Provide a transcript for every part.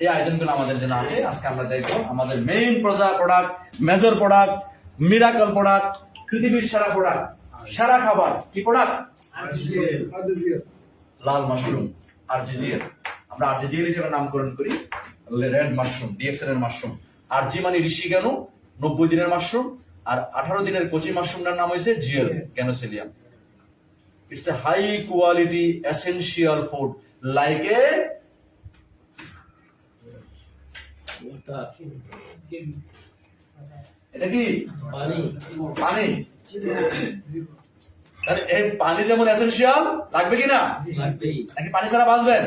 এই আয়োজনগুলো আমাদের জন্য আছে। আজকে আমরা দেখবো আমাদের main product, major product, miracle product, পৃথিবীর সেরা প্রোডাক্ট, সেরা খাবার কি প্রোডাক্ট? লাল মাশরুম, আরজিজিএল। আমরা আরজিজিএল হিসেবে নামকরণ করি, রেড মাশরুম, ডিএক্সএল এর মাশরুম। আরজি মানে ঋষি কেন, 90 দিনের মাশরুম, আর 18 দিনের কচি মাশরুমটার নাম হয়েছে জিএল, ক্যানোসিলিয়াম। It's a high quality essential food like a এটা কি পানি। এই পানি যেমন এসেনশিয়াল, লাগবে কিনা? নাকি পানি ছাড়া বাঁচবেন?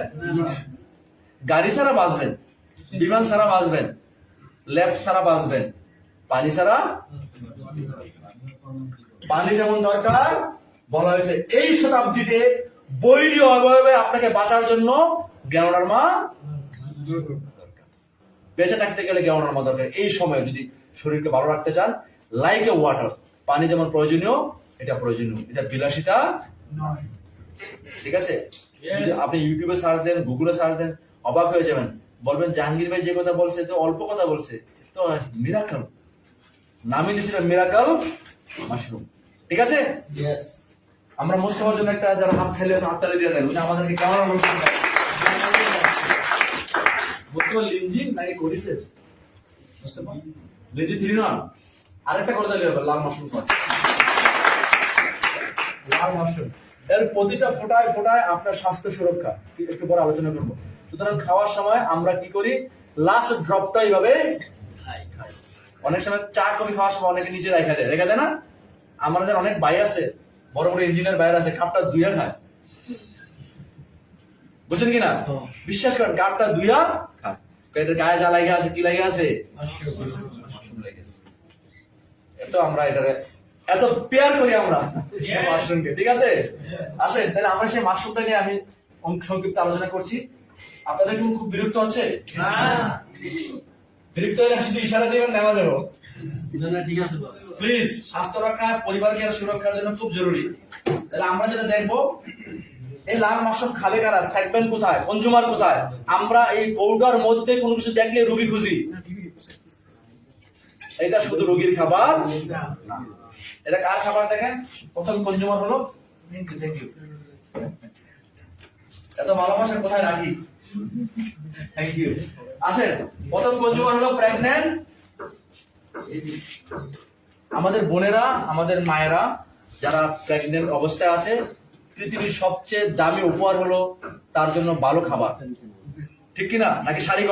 গাড়ি ছাড়া বাঁচবেন, বিমান ছাড়া বাঁচবেন, ল্যাব ছাড়া বাঁচবেন, পানি ছাড়া। পানি যেমন দরকার, বলা হয়েছে এই শতাব্দীতে বৈরী অবয়বে আপনাকে বাঁচার জন্য গ্যাওনার্মা বেঁচে থাকতে গেলে গ্যাওনার্মা দরকার। এই সময়ে যদি শরীরকে ভালো রাখতে চান, লাইক এ ওয়াটার, পানি যেমন প্রয়োজনীয়, এটা প্রয়োজনীয়, এটা বিলাসিতা নয়। ঠিক আছে? যদি আপনি ইউটিউবে সার্চ দেন, গুগলে সার্চ দেন, অবাক হয়ে যাবেন, বলবেন জাহাঙ্গীর ভাই যে কথা বলছে তো অল্প কথা বলছে, তো মিরাকল নামই দিয়েছিল, মিরাকল মাশরুম। ঠিক আছে? আমরা মোস্তফার জন্য একটা, যারা হাত খেলে হাততালি দিয়ে দেন, উনি আমাদেরকে কেমন লিঞ্জিং নাকি করিসেপস? লিঞ্জি 3 নন, আরেকটা করে দিলে হবে লাল মাশরুম। লাল মাশরুম এর প্রতিটা ফোটায় ফোটায় আপনার স্বাস্থ্য সুরক্ষা, একটু পরে আলোচনা করবো। সুতরাং খাওয়ার সময় আমরা কি করি, লাস্ট ড্রপটা এইভাবে খাই। অনেক সময় চা কফি খাওয়ার সময় অনেকে নিচে রেখে দেয় না? আমাদের অনেক ভাই আছে, বড় বড় ইঞ্জিনিয়ার বাইরে আছে, কাপটা ধুইয়া খায়। বুঝছেন কিনা? বিশ্বাস করেন, কাপটা ধুইয়া খায়। এটার গায়ে যা লাগে আছে, কি লাগে আছে? মাশরুম লাগে আছে। এত আমরা এটারে এত পেয়ার করি আমরা মাশরুমকে। ঠিক আছে? আসেন তাহলে আমরা সেই মাশরুমটা নিয়ে আমি সংক্ষিপ্ত আলোচনা করছি। আপনাদের কি খুব বিরক্ত হচ্ছে? বিরক্ত হলে শুধু ইশারা দিবেন, নেওয়া যাবো। ঠিক আছে বস। প্লিজ, স্বাস্থ্য রক্ষা, পরিবারকে সুরক্ষার জন্য খুব জরুরি। তাহলে আমরা যেটা দেখবো, এই লাল মাশরুম খাবে কারা, সেগমেন্ট কোথায়, কনজিউমার কোথায়? আমরা এই কৌটার মধ্যে কোনো কিছু দেখলে রোগী খুঁজি। এটা শুধু রোগীর খাবার না, এটা কার খাবার দেখেন? প্রথম কনজিউমার হলো, থ্যাংক ইউ, এত ভালোবাসা কোথায় রাখি? Thank you. আসেন, প্রথম কনজিউমার হলো প্রেগন্যান্ট। আমাদের বোনেরা, আমাদের মায়েরা যারা প্রেগন্যান্ট অবস্থায় আছে, পৃথিবীর সবচেয়ে দামি উপহার হলো তার জন্য ভালো খাবার। ঠিক কিনা? নাকি শাড়ি